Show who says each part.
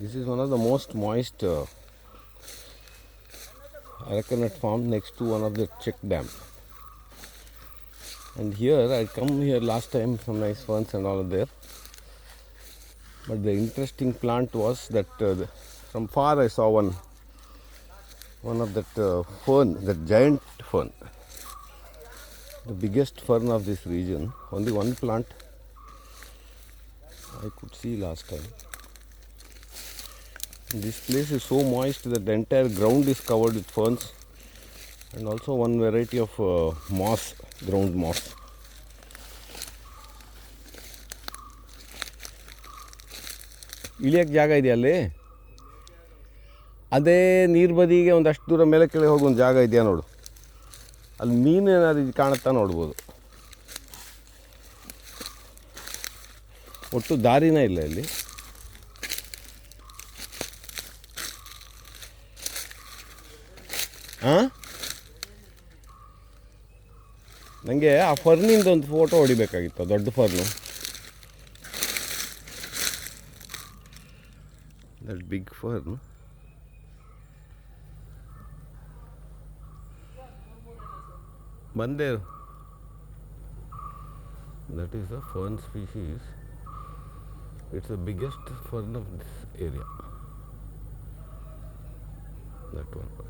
Speaker 1: This is one of the most moist arecanut farm next to one of the check dam. And here I come here last time, some nice ferns and all are there. But the interesting plant was that from far I saw one of that fern, that giant fern, the biggest fern of this region. Only one plant I could see last time. This place is so moist that the entire ground is covered with ferns, and also one variety of moss, ground moss. ಇಳಿಯಕ್ಕೆ ಜಾಗ ಇದೆಯಾ ಅಲ್ಲಿ? ಅದೇ ನೀರು ಬದಿಗೆ ಒಂದಷ್ಟು ದೂರ ಮೇಲೆ ಕೆಳಗೆ ಹೋಗಿ ಒಂದು ಜಾಗ ಇದೆಯಾ ನೋಡು, ಅಲ್ಲಿ ಮೀನು ಏನಾದ್ರು ಕಾಣುತ್ತಾ ನೋಡ್ಬೋದು. ಒಟ್ಟು ದಾರಿನೇ ಇಲ್ಲ ಇಲ್ಲಿ. ಹಾಂ, ನನಗೆ ಆ ಫರ್ನಿಂದ ಒಂದು ಫೋಟೋ ಹೊಡಿಬೇಕಾಗಿತ್ತು, ದೊಡ್ಡ ಫರ್ನು. That big fern. ಬಂದೆ. That is the fern species. It's the biggest fern of this area. That one.